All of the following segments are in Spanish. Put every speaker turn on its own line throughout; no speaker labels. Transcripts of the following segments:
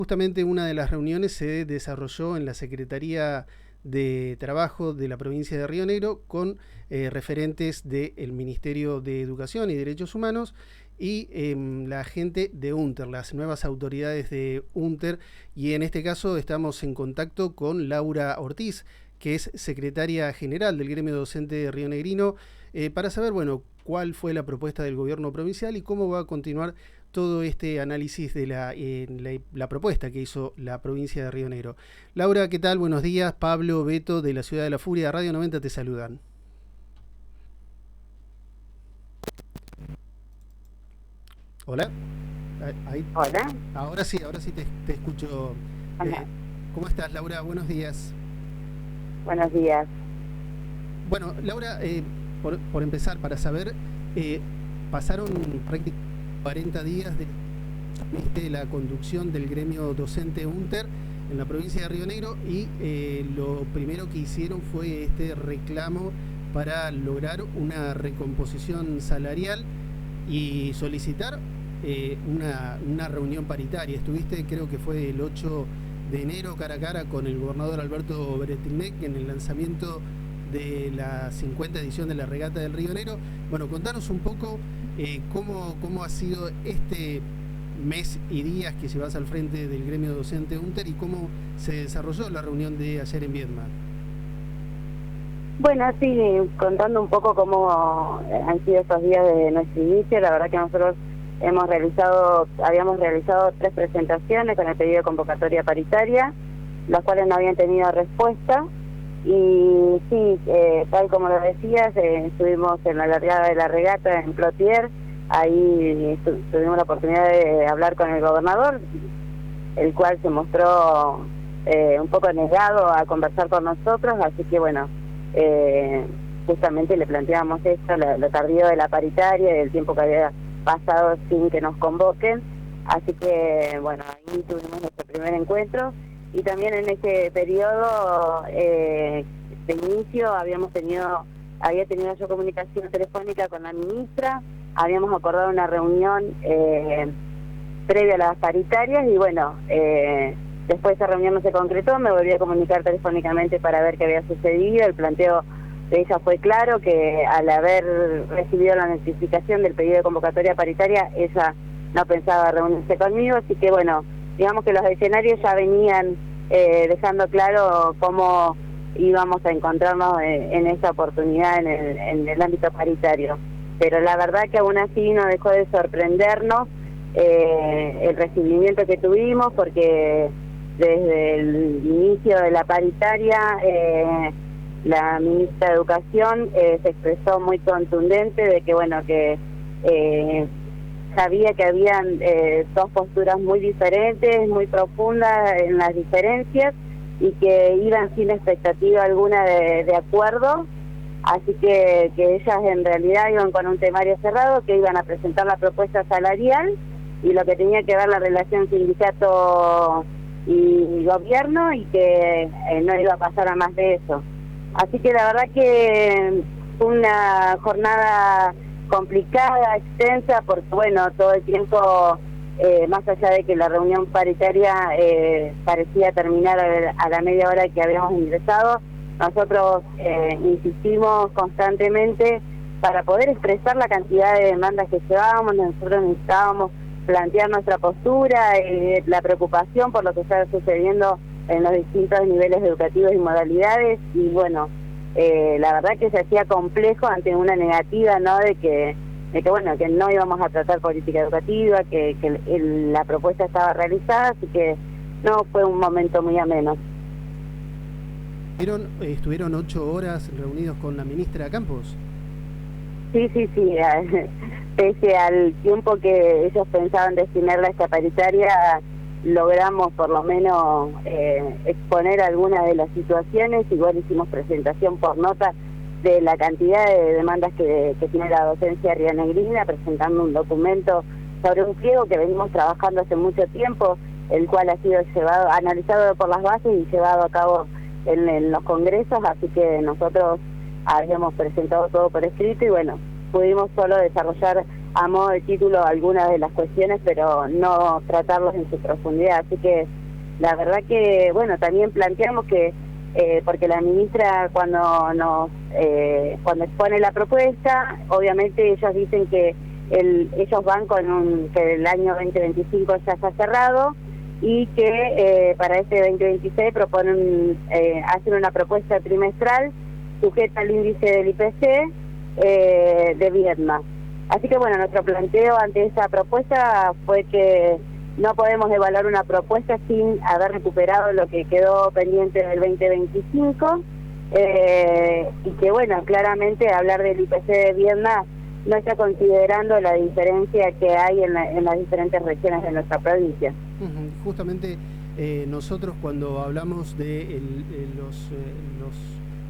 Justamente una de las reuniones se desarrolló en la Secretaría de Trabajo de la provincia de Río Negro con referentes del Ministerio de Educación y Derechos Humanos y la gente de UNTER, las nuevas autoridades de UNTER, y en este caso estamos en contacto con Laura Ortiz, que es secretaria general del gremio docente rionegrino, para saber, bueno, cuál fue la propuesta del gobierno provincial y cómo va a continuar todo este análisis de la propuesta que hizo la provincia de Río Negro. Laura, ¿qué tal? Buenos días. Pablo, Beto, de la Ciudad de la Furia, Radio 90 te saludan. Hola. Ahí.
Hola.
Ahora sí te escucho. ¿Cómo estás, Laura? Buenos días.
Buenos días.
Bueno, Laura, por empezar, para saber, pasaron prácticamente 40 días de la conducción del gremio docente UNTER en la provincia de Río Negro y lo primero que hicieron fue este reclamo para lograr una recomposición salarial y solicitar una reunión paritaria. Estuviste, creo que fue el 8 de enero, cara a cara con el gobernador Alberto Bretilnec en el lanzamiento de la 50 edición de la Regata del Río Negro. Bueno, contanos un poco cómo ha sido este mes y días que llevas al frente del gremio docente UNTER y cómo se desarrolló la reunión de ayer en Viedma.
Bueno, sí, contando un poco cómo han sido estos días de nuestro inicio. La verdad que nosotros habíamos realizado 3 presentaciones con el pedido de convocatoria paritaria, las cuales no habían tenido respuesta. Y sí, tal como lo decías, estuvimos en la largada de la regata en Plotier. Ahí tuvimos la oportunidad de hablar con el gobernador, el cual se mostró un poco negado a conversar con nosotros, así que bueno, justamente le planteamos esto, lo tardío de la paritaria y el tiempo que había pasado sin que nos convoquen. Así que bueno, ahí tuvimos nuestro primer encuentro. Y también en ese periodo de inicio había tenido yo comunicación telefónica con la ministra, habíamos acordado una reunión previa a las paritarias y bueno, después esa reunión no se concretó, me volví a comunicar telefónicamente para ver qué había sucedido. El planteo de ella fue claro, que al haber recibido la notificación del pedido de convocatoria paritaria, ella no pensaba reunirse conmigo, así que bueno, digamos que los escenarios ya venían dejando claro cómo íbamos a encontrarnos en esta oportunidad en el ámbito paritario. Pero la verdad que aún así no dejó de sorprendernos el recibimiento que tuvimos, porque desde el inicio de la paritaria la ministra de Educación se expresó muy contundente de que bueno, que sabía que habían 2 posturas muy diferentes, muy profundas en las diferencias, y que iban sin expectativa alguna de acuerdo, así que ellas en realidad iban con un temario cerrado, que iban a presentar la propuesta salarial y lo que tenía que ver la relación sindicato y gobierno, y que no iba a pasar a más de eso. Así que la verdad que fue una jornada complicada, extensa, porque bueno, todo el tiempo, más allá de que la reunión paritaria parecía terminar a la media hora que habíamos ingresado, nosotros insistimos constantemente para poder expresar la cantidad de demandas que llevábamos. Nosotros necesitábamos plantear nuestra postura, la preocupación por lo que está sucediendo en los distintos niveles educativos y modalidades, y bueno, la verdad que se hacía complejo ante una negativa, ¿no?, de que bueno, que no íbamos a tratar política educativa, que la propuesta estaba realizada, así que no fue un momento muy ameno.
¿Estuvieron 8 horas reunidos con la ministra Campos?
Sí, pese al tiempo que ellos pensaban destinarla a esta paritaria, logramos por lo menos exponer algunas de las situaciones. Igual hicimos presentación por nota de la cantidad de demandas que tiene la docencia rionegrina, presentando un documento sobre un pliego que venimos trabajando hace mucho tiempo, el cual ha sido analizado por las bases y llevado a cabo en los congresos, así que nosotros habíamos presentado todo por escrito y bueno, pudimos solo desarrollar a modo de título algunas de las cuestiones, pero no tratarlos en su profundidad. Así que la verdad que, bueno, también planteamos que, porque la ministra cuando expone la propuesta, obviamente ellos dicen que ellos van con que el año 2025 ya está cerrado, y que para este 2026 hacen una propuesta trimestral sujeta al índice del IPC de Viedma. Así que bueno, nuestro planteo ante esa propuesta fue que no podemos evaluar una propuesta sin haber recuperado lo que quedó pendiente del 2025, y que bueno, claramente hablar del IPC de Viedma no está considerando la diferencia que hay en las diferentes regiones de nuestra provincia.
Justamente nosotros cuando hablamos de los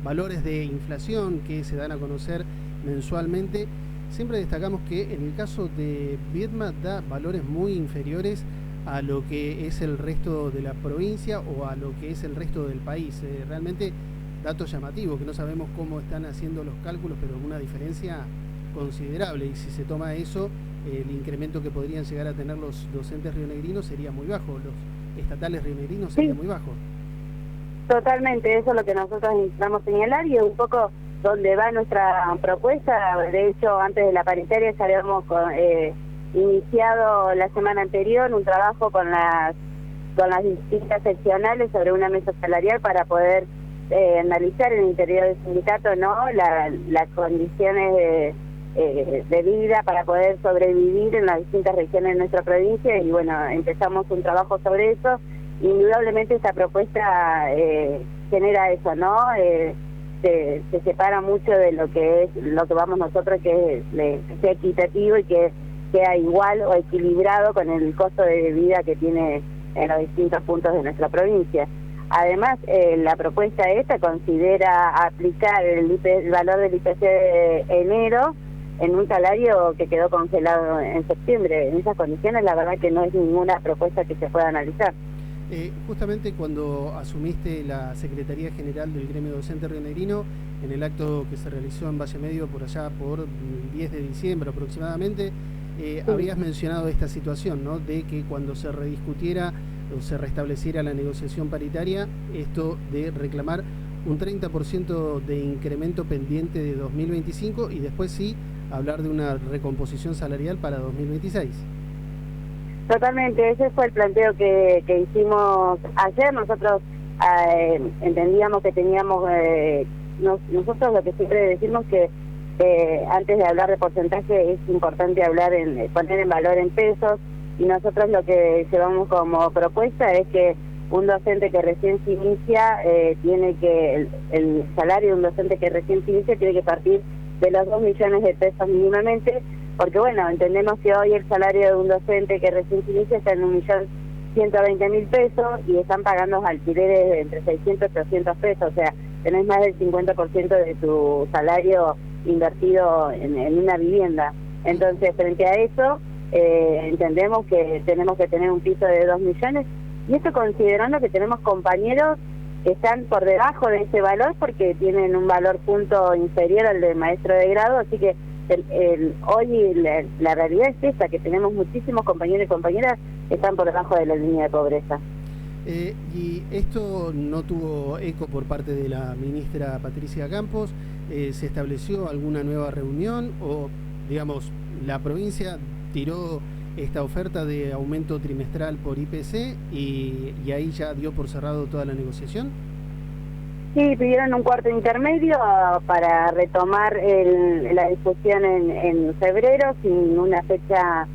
valores de inflación que se dan a conocer mensualmente, siempre destacamos que en el caso de Viedma da valores muy inferiores a lo que es el resto de la provincia o a lo que es el resto del país. Realmente datos llamativos, que no sabemos cómo están haciendo los cálculos, pero una diferencia considerable, y si se toma eso, el incremento que podrían llegar a tener los docentes rionegrinos sería muy bajo, los estatales rionegrinos sería muy bajo.
Totalmente, eso es lo que nosotros intentamos señalar, y es un poco donde va nuestra propuesta. De hecho, antes de la paritaria ya habíamos iniciado la semana anterior un trabajo con las distintas seccionales sobre una mesa salarial para poder analizar en el interior del sindicato, ¿no?, las condiciones de vida para poder sobrevivir en las distintas regiones de nuestra provincia, y bueno, empezamos un trabajo sobre eso. Indudablemente esta propuesta genera eso, ¿no? Se separa mucho de lo que vamos nosotros, que sea equitativo y que sea igual o equilibrado con el costo de vida que tiene en los distintos puntos de nuestra provincia. Además, la propuesta esta considera aplicar el valor del IPC de enero en un salario que quedó congelado en septiembre. En esas condiciones, la verdad que no es ninguna propuesta que se pueda analizar.
Justamente cuando asumiste la Secretaría General del Gremio Docente Rionegrino, en el acto que se realizó en Valle Medio por allá por el 10 de diciembre aproximadamente, sí, habías mencionado esta situación, ¿no?, de que cuando se rediscutiera o se restableciera la negociación paritaria, esto de reclamar un 30% de incremento pendiente de 2025 y después sí hablar de una recomposición salarial para 2026.
Totalmente, ese fue el planteo que hicimos ayer. Nosotros entendíamos que teníamos, nosotros lo que siempre decimos que antes de hablar de porcentaje es importante poner en valor en pesos, y nosotros lo que llevamos como propuesta es que un docente que recién se inicia tiene que, el salario de un docente que recién se inicia tiene que partir de los 2 millones de pesos mínimamente, porque bueno, entendemos que hoy el salario de un docente que recién se inicia está en 1.120.000 pesos y están pagando alquileres de entre 600 y 800 pesos, o sea, tenés más del 50% de tu salario invertido en una vivienda. Entonces, frente a eso, entendemos que tenemos que tener un piso de 2 millones, y esto considerando que tenemos compañeros que están por debajo de ese valor porque tienen un valor punto inferior al de maestro de grado, así que hoy la realidad es esta, que tenemos muchísimos compañeros y compañeras que están por debajo de la línea de pobreza.
Y esto no tuvo eco por parte de la ministra Patricia Campos. ¿Se estableció alguna nueva reunión o, digamos, la provincia tiró esta oferta de aumento trimestral por IPC y ahí ya dio por cerrado toda la negociación?
Sí, pidieron un cuarto intermedio para retomar la discusión en febrero sin una fecha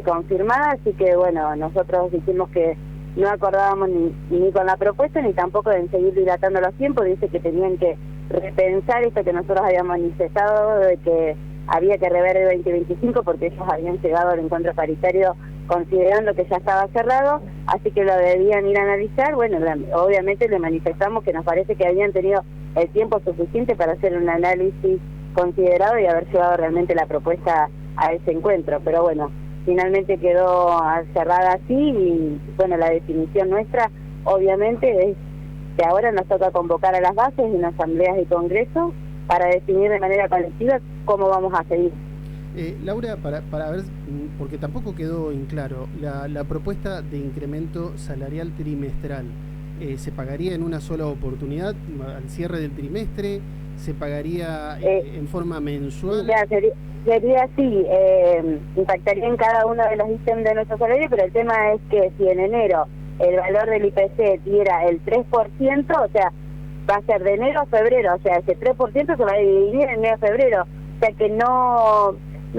confirmada, así que bueno, nosotros dijimos que no acordábamos ni con la propuesta ni tampoco de seguir dilatando los tiempos. Dice que tenían que repensar esto que nosotros habíamos manifestado, de que había que rever el 2025 porque ellos habían llegado al encuentro paritario considerando que ya estaba cerrado, así que lo debían ir a analizar. Bueno, obviamente le manifestamos que nos parece que habían tenido el tiempo suficiente para hacer un análisis considerado y haber llevado realmente la propuesta a ese encuentro, pero bueno, finalmente quedó cerrada así. Y bueno, la definición nuestra obviamente es que ahora nos toca convocar a las bases en asambleas y congresos para definir de manera colectiva cómo vamos a seguir.
Laura, para ver, porque tampoco quedó en claro, la propuesta de incremento salarial trimestral, ¿se pagaría en una sola oportunidad al cierre del trimestre? ¿Se pagaría en forma mensual?
Ya, sería así, impactaría en cada uno de los ítems de nuestro salario, pero el tema es que si en enero el valor del IPC diera el 3%, o sea, va a ser de enero a febrero, o sea, ese 3% se va a dividir en enero a febrero, o sea que no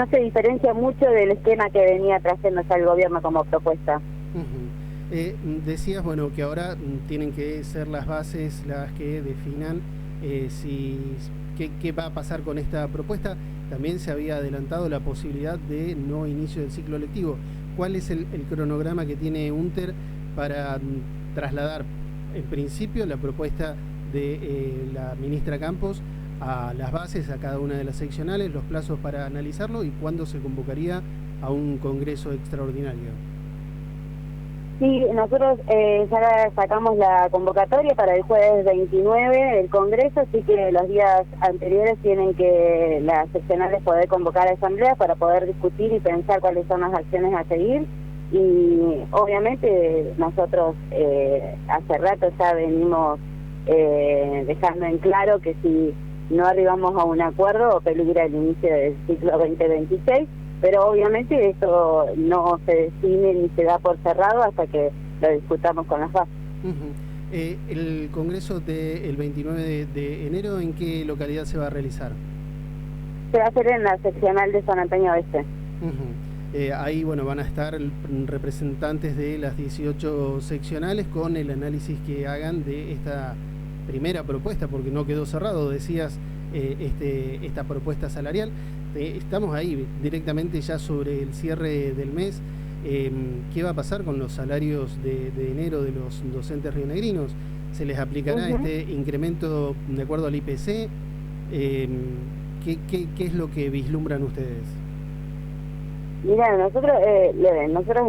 se diferencia mucho del esquema que venía trayéndose al gobierno como propuesta.
Decías, bueno, que ahora tienen que ser las bases las que definan qué va a pasar con esta propuesta. También se había adelantado la posibilidad de no inicio del ciclo lectivo. ¿Cuál es el cronograma que tiene UNTER para trasladar, en principio, la propuesta de la ministra Campos a las bases, a cada una de las seccionales, los plazos para analizarlo y cuándo se convocaría a un congreso extraordinario?
Sí, nosotros ya sacamos la convocatoria para el jueves 29 del Congreso, así que los días anteriores tienen que las seccionales poder convocar a asambleas para poder discutir y pensar cuáles son las acciones a seguir. Y obviamente nosotros hace rato ya venimos dejando en claro que si no arribamos a un acuerdo peligra el inicio del ciclo 2026, pero obviamente esto no se define ni se da por cerrado hasta que lo discutamos con las bases.
¿El congreso del 29 de enero en qué localidad se va a realizar?
Se va a hacer en la seccional de San Antonio Oeste.
Ahí bueno, van a estar representantes de las 18 seccionales con el análisis que hagan de esta primera propuesta, porque no quedó cerrado, decías, esta propuesta salarial. Estamos ahí directamente ya sobre el cierre del mes. ¿Qué va a pasar con los salarios de enero de los docentes rionegrinos? ¿Se les aplicará este incremento de acuerdo al IPC? ¿Qué es lo que vislumbran ustedes?
Mira, nosotros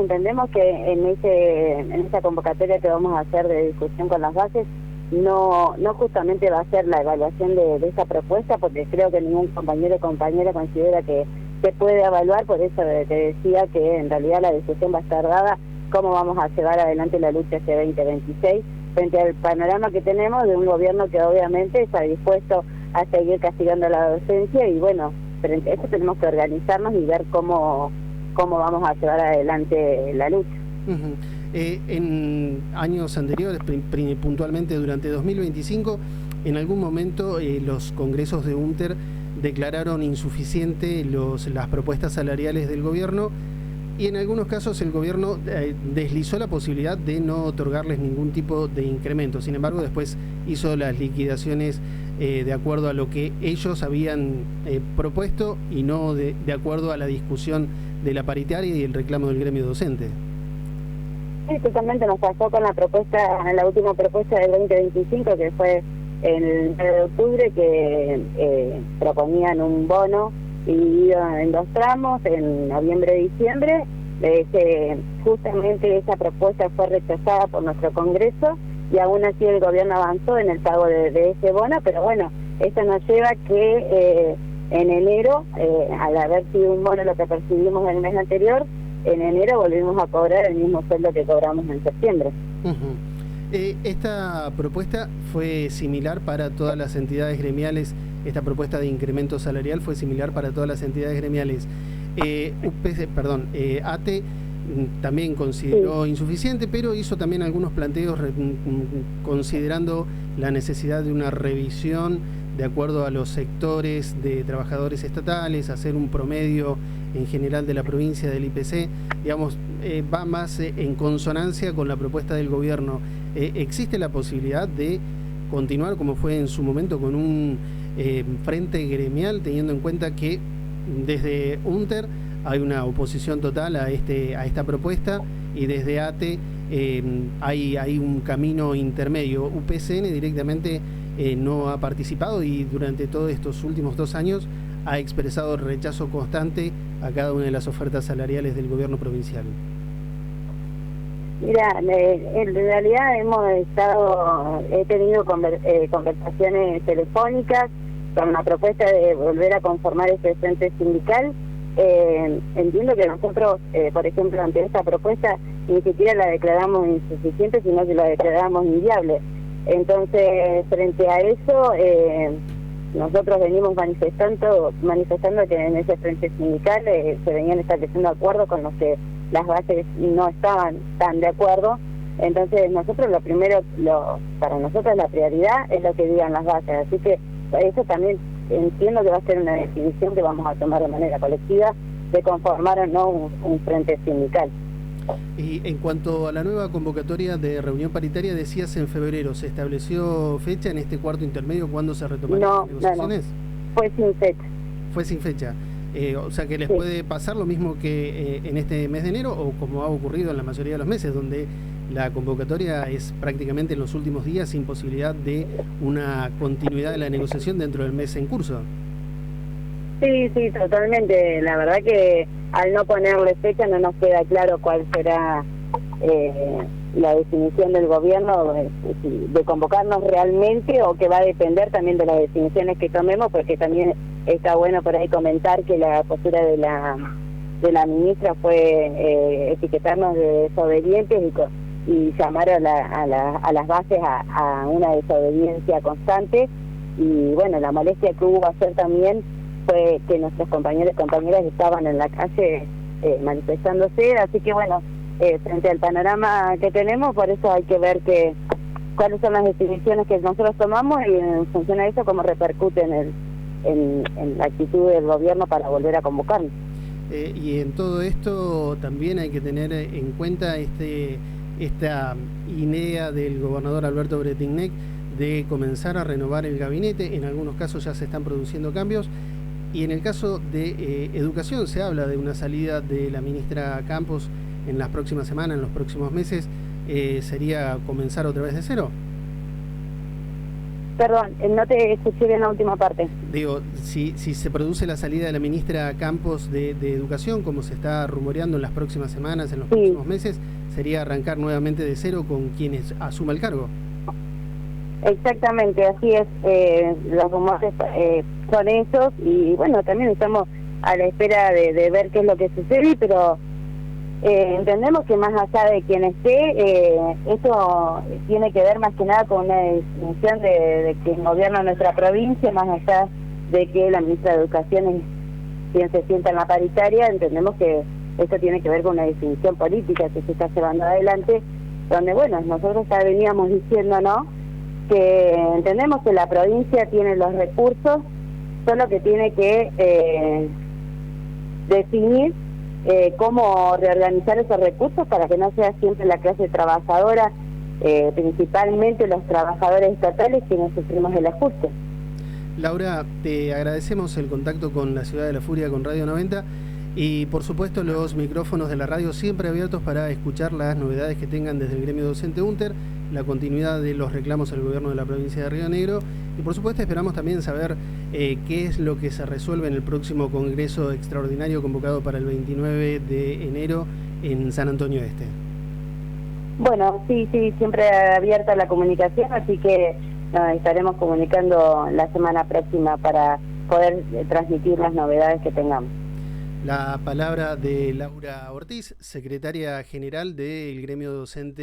entendemos que en esa convocatoria que vamos a hacer de discusión con las bases, no justamente va a ser la evaluación de esa propuesta, porque creo que ningún compañero o compañera considera que se puede evaluar, por eso te decía que en realidad la discusión va a estar dada cómo vamos a llevar adelante la lucha hacia 2026, frente al panorama que tenemos de un gobierno que obviamente está dispuesto a seguir castigando la docencia, y bueno, frente a eso tenemos que organizarnos y ver cómo vamos a llevar adelante la lucha.
En años anteriores, puntualmente durante 2025, en algún momento los congresos de UNTER declararon insuficiente las propuestas salariales del gobierno, y en algunos casos el gobierno deslizó la posibilidad de no otorgarles ningún tipo de incremento. Sin embargo, después hizo las liquidaciones de acuerdo a lo que ellos habían propuesto y no de acuerdo a la discusión de la paritaria y el reclamo del gremio docente.
Sí, totalmente nos pasó con la última propuesta del 2025, que fue el 9 de octubre, que proponían un bono dividido en 2 tramos, en noviembre y diciembre. Justamente esa propuesta fue rechazada por nuestro Congreso, y aún así el gobierno avanzó en el pago de ese bono, pero bueno, eso nos lleva que en enero, al haber sido un bono lo que percibimos el mes anterior, en enero volvimos a cobrar el mismo sueldo que cobramos en septiembre.
Esta propuesta fue similar para todas las entidades gremiales. Esta propuesta de incremento salarial fue similar para todas las entidades gremiales. ATE también consideró insuficiente, pero hizo también algunos planteos considerando la necesidad de una revisión de acuerdo a los sectores de trabajadores estatales, hacer un promedio en general de la provincia del IPC, digamos, va más en consonancia con la propuesta del gobierno. ¿Existe la posibilidad de continuar como fue en su momento con un frente gremial, teniendo en cuenta que desde UNTER hay una oposición total a esta propuesta, y desde ATE hay un camino intermedio? UPCN directamente no ha participado, y durante todos estos últimos 2 años ha expresado rechazo constante a cada una de las ofertas salariales del gobierno provincial.
Mira, en realidad he tenido conversaciones telefónicas con la propuesta de volver a conformar este frente sindical, entiendo que nosotros, por ejemplo, ante esta propuesta, ni siquiera la declaramos insuficiente, sino que la declaramos inviable. Entonces, frente a eso, nosotros venimos manifestando que en ese frente sindical se venían estableciendo acuerdos con los que las bases no estaban tan de acuerdo. Entonces, nosotros para nosotros la prioridad es lo que digan las bases. Así que eso también entiendo que va a ser una definición que vamos a tomar de manera colectiva, de conformar o no un frente sindical.
Y en cuanto a la nueva convocatoria de reunión paritaria, decías en febrero, ¿se estableció fecha en este cuarto intermedio cuándo se retomaron las negociaciones?
No, fue sin fecha.
Fue sin fecha. O sea que les puede pasar lo mismo que en este mes de enero, o como ha ocurrido en la mayoría de los meses, donde la convocatoria es prácticamente en los últimos días, sin posibilidad de una continuidad de la negociación dentro del mes en curso.
Sí, totalmente. La verdad que al no ponerle fecha no nos queda claro cuál será la definición del gobierno de convocarnos realmente, o que va a depender también de las definiciones que tomemos, porque también está bueno por ahí comentar que la postura de la ministra fue etiquetarnos de desobedientes y llamar a las bases a una desobediencia constante. Y bueno, la molestia que hubo ayer también fue que nuestros compañeros y compañeras estaban en la calle manifestándose, así que bueno, frente al panorama que tenemos, por eso hay que ver cuáles son las definiciones que nosotros tomamos, y en función de eso cómo repercute en la actitud del gobierno para volver a convocarnos.
Y en todo esto también hay que tener en cuenta esta idea del gobernador Alberto Bretignac de comenzar a renovar el gabinete. En algunos casos ya se están produciendo cambios, y en el caso de educación se habla de una salida de la ministra Campos en las próximas semanas, en los próximos meses. ¿Sería comenzar otra vez de cero?
Perdón, no te escuché bien la última parte.
Digo, si se produce la salida de la ministra Campos de Educación, como se está rumoreando en las próximas semanas, en los próximos meses, ¿sería arrancar nuevamente de cero con quienes asuma el cargo?
Exactamente, así es. Los rumores son esos, y bueno, también estamos a la espera de ver qué es lo que sucede, pero entendemos que más allá de quien esté, esto tiene que ver más que nada con una definición de quien gobierna nuestra provincia, más allá de que la ministra de Educación es quien se sienta en la paritaria. Entendemos que esto tiene que ver con una definición política que se está llevando adelante, donde bueno, nosotros ya veníamos diciendo, ¿no?, que entendemos que la provincia tiene los recursos, solo que tiene que definir cómo reorganizar esos recursos para que no sea siempre la clase trabajadora, principalmente los trabajadores estatales, quienes sufrimos el ajuste.
Laura, te agradecemos el contacto con la Ciudad de la Furia, con Radio 90, y por supuesto los micrófonos de la radio siempre abiertos para escuchar las novedades que tengan desde el gremio docente UNTER, la continuidad de los reclamos al gobierno de la provincia de Río Negro, y por supuesto esperamos también saber qué es lo que se resuelve en el próximo Congreso Extraordinario convocado para el 29 de enero en San Antonio Este. Bueno, sí, siempre abierta la comunicación, así que estaremos comunicando la semana próxima para poder transmitir las novedades que tengamos. La palabra de Laura Ortiz, secretaria general del gremio docente